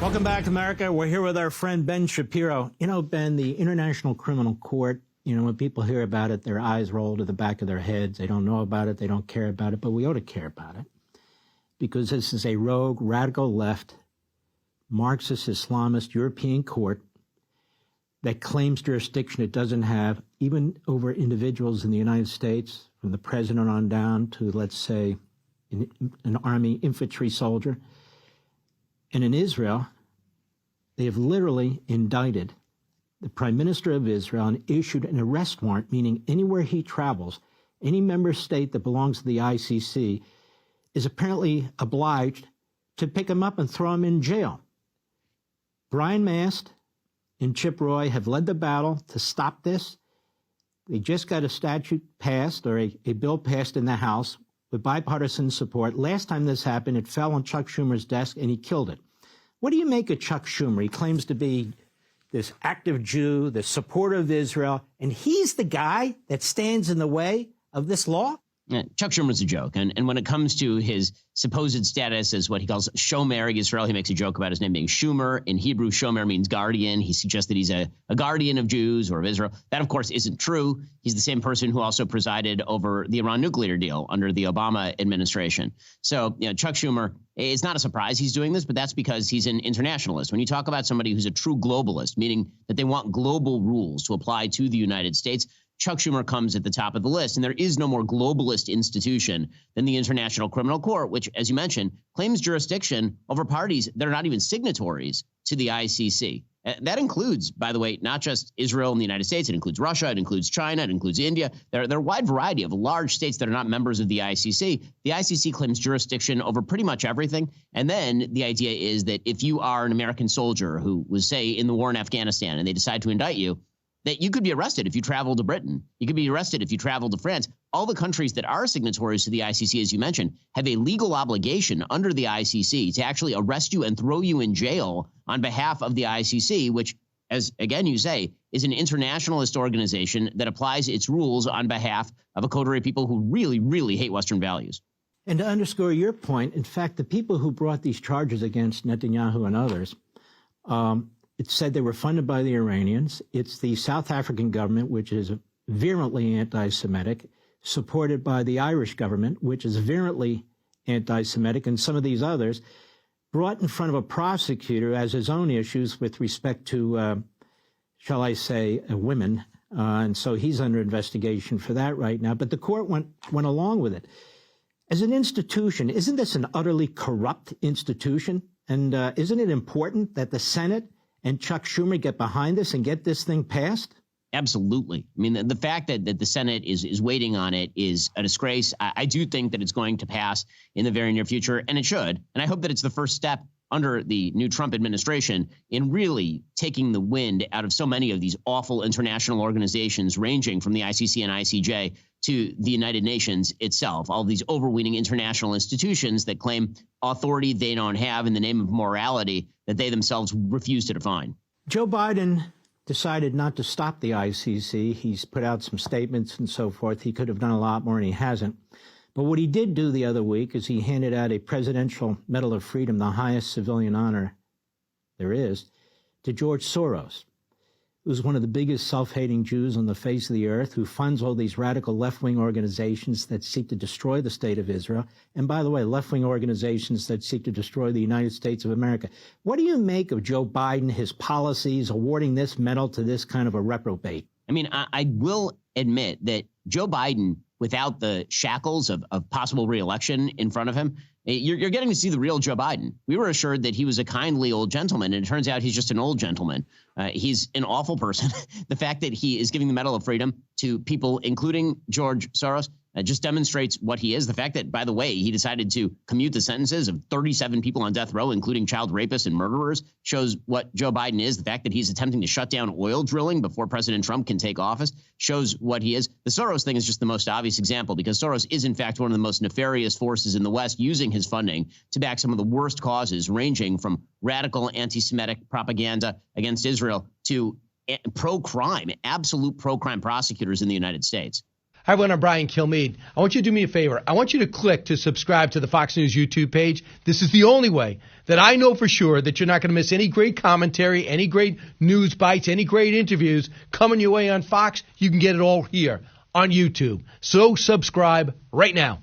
Welcome back, America. We're here with our friend Ben Shapiro. You know, Ben, the International Criminal Court, you know, when people hear about it, their eyes roll to the back of their heads. They don't know about it. They don't care about it. But we ought to care about it because this is a rogue, radical left, Marxist, Islamist European court that claims jurisdiction it doesn't have, even over individuals in the United States, from the president on down to, let's say, an army infantry soldier. And in Israel, they have literally indicted the prime minister of Israel and issued an arrest warrant, meaning anywhere he travels, any member state that belongs to the ICC is apparently obliged to pick him up and throw him in jail. Brian Mast and Chip Roy have led the battle to stop this. They just got a statute passed, or a bill passed in the House with bipartisan support. Last time this happened, it fell on Chuck Schumer's desk and he killed it. What do you make of Chuck Schumer? He claims to be this active Jew, the supporter of Israel, and he's the guy that stands in the way of this law? Yeah, Chuck Schumer's a joke. And when it comes to his supposed status as what he calls Shomer Israel, he makes a joke about his name being Schumer. In Hebrew, Shomer means guardian. He suggests that he's a guardian of Jews or of Israel. That, of course, isn't true. He's the same person who also presided over the Iran nuclear deal under the Obama administration. So, you know, Chuck Schumer, it's not a surprise he's doing this, but that's because he's an internationalist. When you talk about somebody who's a true globalist, meaning that they want global rules to apply to the United States, Chuck Schumer comes at the top of the list. And there is no more globalist institution than the International Criminal Court, which, as you mentioned, claims jurisdiction over parties that are not even signatories to the ICC. That includes, by the way, not just Israel and the United States. It includes Russia. It includes China. It includes India. There are a wide variety of large states that are not members of the ICC. The ICC claims jurisdiction over pretty much everything. And then the idea is that if you are an American soldier who was, say, in the war in Afghanistan and they decide to indict you, that you could be arrested if you travel to Britain. You could be arrested if you travel to France. All the countries that are signatories to the ICC, as you mentioned, have a legal obligation under the ICC to actually arrest you and throw you in jail on behalf of the ICC, which, as again you say, is an internationalist organization that applies its rules on behalf of a coterie of people who really, really hate Western values. And to underscore your point, in fact, the people who brought these charges against Netanyahu and others, it said they were funded by the Iranians. It's the South African government, which is virulently anti-Semitic, supported by the Irish government, which is virulently anti-Semitic, and some of these others, brought in front of a prosecutor who has his own issues with respect to, shall I say, women. And so he's under investigation for that right now. But the court went along with it. As an institution, isn't this an utterly corrupt institution? And isn't it important that the Senate and Chuck Schumer get behind this and get this thing passed? Absolutely. I mean, the fact that the Senate is waiting on it is a disgrace. I do think that it's going to pass in the very near future, and it should. And I hope that it's the first step under the new Trump administration in really taking the wind out of so many of these awful international organizations, ranging from the ICC and ICJ to the United Nations itself, all of these overweening international institutions that claim authority they don't have in the name of morality that they themselves refuse to define. Joe Biden decided not to stop the ICC. He's put out some statements and so forth. He could have done a lot more, and he hasn't. But what he did do the other week is he handed out a Presidential Medal of Freedom, the highest civilian honor there is, to George Soros, who's one of the biggest self-hating Jews on the face of the earth, who funds all these radical left-wing organizations that seek to destroy the state of Israel. And by the way, left-wing organizations that seek to destroy the United States of America. What do you make of Joe Biden, his policies, awarding this medal to this kind of a reprobate? I mean, I will admit that Joe Biden, without the shackles of possible reelection in front of him, you're getting to see the real Joe Biden. We were assured that he was a kindly old gentleman, and it turns out he's just an old gentleman. He's an awful person. The fact that he is giving the Medal of Freedom to people, including George Soros, just demonstrates what he is. The fact that, by the way, he decided to commute the sentences of 37 people on death row, including child rapists and murderers, shows what Joe Biden is. The fact that he's attempting to shut down oil drilling before President Trump can take office shows what he is. The Soros thing is just the most obvious example, because Soros is, in fact, one of the most nefarious forces in the West, using his funding to back some of the worst causes, ranging from radical anti-Semitic propaganda against Israel to pro-crime, absolute pro-crime prosecutors in the United States. Hi, everyone. I'm Brian Kilmeade. I want you to do me a favor. I want you to click to subscribe to the Fox News YouTube page. This is the only way that I know for sure that you're not going to miss any great commentary, any great news bites, any great interviews coming your way on Fox. You can get it all here on YouTube. So subscribe right now.